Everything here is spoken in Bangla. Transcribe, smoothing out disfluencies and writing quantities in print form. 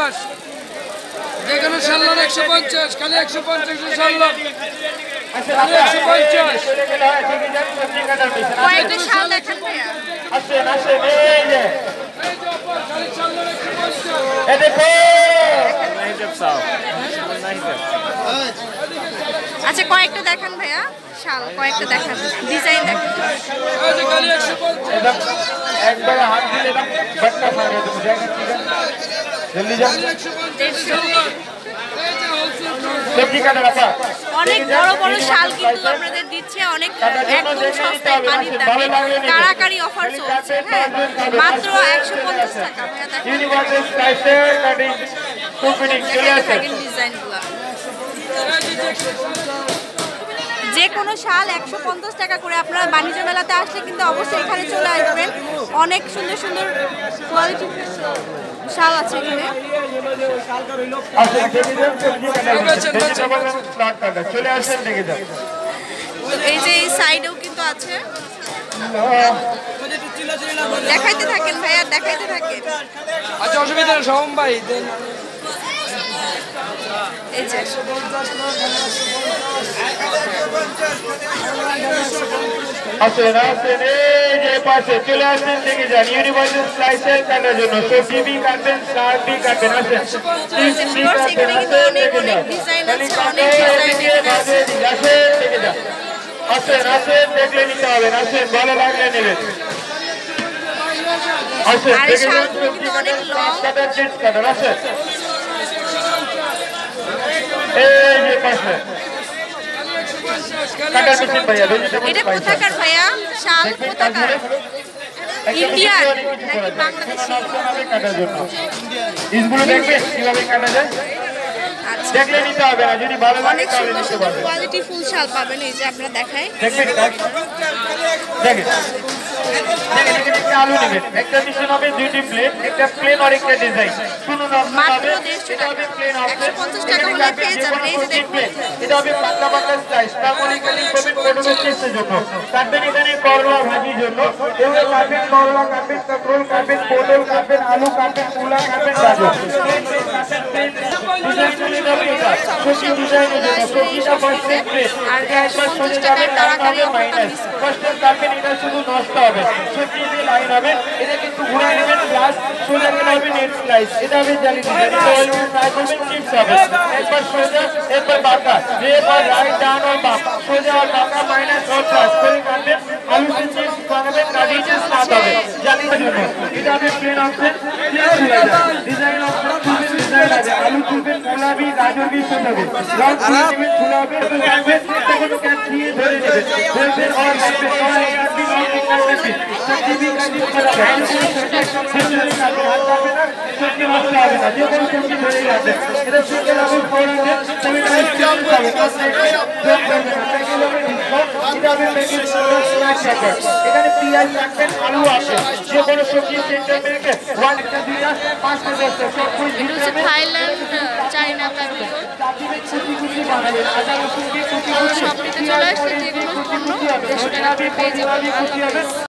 150 যেখানে শাল্লার 150 খালি 150 শাল্লার খালি 150 কয়েকটা শাল দেখান ভাইয়া আসেন আসেন এই যে খালি শাল্লার 150 এ দেখো আচ্ছা কয়েকটা দেখান ভাইয়া শাল কয়েকটা দেখান ডিজাইন দেখান এই যে খালি 150 एकदम একবার হাত দিলে না বাটনা ফাড়ে তুমি জায়গা ঠিক আছে জলদি যাও সবজি কাটা রাখা অনেক বড় বড় শাল কিন্তু আপনাদের দিচ্ছে অনেক একদম সস্তায় পানির দামে কারাকারি অফার চলছে হ্যাঁ মাত্র 150 টাকা ভাইয়া দেখেন ইউনিভার্সাল স্টাইল কাটিং কুপিনিং চলে আসে ডিজাইনগুলো যে কোনো শাল 150 টাকা করে আপনারা বাণিজ্য মেলাতে আসলে কিন্তু অবশ্যই এখানে চলে আসবেন অনেক সুন্দর সুন্দর কোয়ালিটি শাল আছে এখানে চলে আসেন দেখে যান এই যে এই সাইডেও কিন্তু আছে দেখাইতে থাকেন ভাইয়া দেখাইতে থাকেন আচ্ছা অসুবিধা নেই সোম ভাই দেন এই যে আসেন আসেন এই যে পাশে চলে আসেন দেখে যান ইউনিভার্সাল স্লাইসের কাটার জন্য সবজি বি কাটবেন স্টার বি কাটবেন আসেন এখানে কিন্তু অনেক অনেক ডিজাইন আছে অনেক ডিজাইন আছে আসেন দেখে যান আসেন আসেন দেখলে নিতে হবে আসেন ভালো লাগলে নেবেন আসেন আর দেখে যান শালগুলো সবজি কিন্তু অনেক কাটার লং কাটার জেন্টস কাটার আসেন এই যে পাশে কাটার মেশিন ভাইয়া এটা কোথাকার ভাইয়া শাল কোথাকার ইন্ডিয়ান নাকি বাংলাদেশি কাটার জন্য ইসগুলো দেখবেন কিভাবে কাটা যায় আচ্ছা দেখলে নিতে হবে না যদি ভালো লাগে অনেক তাহলে সুন্দর নিতে সুন্দর পারবেন কোয়ালিটি ফুল শাল পাবেন এই যে আপনারা দেখায় দেখবেন দেখেন দেখেন এখানে একটা আলু নেবেন একটা মিশন হবে দুইটি প্লেন একটা প্লেন আর একটা ডিজাইন শুনুন মাত্র আপনাদের 150 টাকা 150 টাকা হলে এটা পেয়ে যাবেন এই যে দেখুন এটা হবে পাতলা পাতলা স্লাইস তারপরে করবেন ফটোগ্রাফির জন্য কাটবেন এখানে করলা ভাজির জন্য এভাবে কাটবেন করলা কাটবেন কাঁকরোল কাটবেন পটল কাটবেন আলু কাটবেন মূলা কাটবেন গাজর আর 150 টাকায় তাড়াতাড়ি অফারটা মিস করবেন এটা শুধু নষ্ট হবে সবজি দিয়ে লাইন হবে এটা কিন্তু ঘুরে নেবেন প্লাস সোজা গেলে হবে নেট স্লাইস এটা হবে জালি ডিজাইন এটা হলো ট্রাই করবেন চিপস হবে একবার সোজা একবার বাঁকা এবার রাইট ডাউন আর বাম সোজা আর বাঁকা মাইনাস আর প্লাস করে কাটবেন আলু চিপস বানাবেন কাটিয়ে স্টার্ট হবে জালি জন্য এটা হবে প্লেন অপশন প্লেন হয়ে যায় ডিজাইন অপশন ডিজাইন আছে আলু তুলবেন গোলাপি গাজর বি সোজাবে রং তুলবেন গোলাপি তো কাটবেন তখন ক্যাপ দিয়ে ধরে নেবেন ধরবেন আর কাটবেন আর কাটবেন আর কাটবেন সবজি বি কাটবেন করা হ্যান্ড সবজি কাটবেন হাত কাটবেন না সবজি নষ্ট হবে না যে কোনো সবজি ধরে যাবে এটা সুন্দর হবে ফোরাতে তুমি টাইপ চালু হবে এখানে পেঁয়াজ রাখবেন আলু আছে যে কোনো সবজি সেন্টার থেকে 1 টা 2 টা 5 টা 10 টা সব কিছু এটা হচ্ছে থাইল্যান্ড চাইনা ফ্যাব্রিক শপটিতে চলে আসলে যেগুলো পণ্য 150 টাকা পেয়ে যাবেন।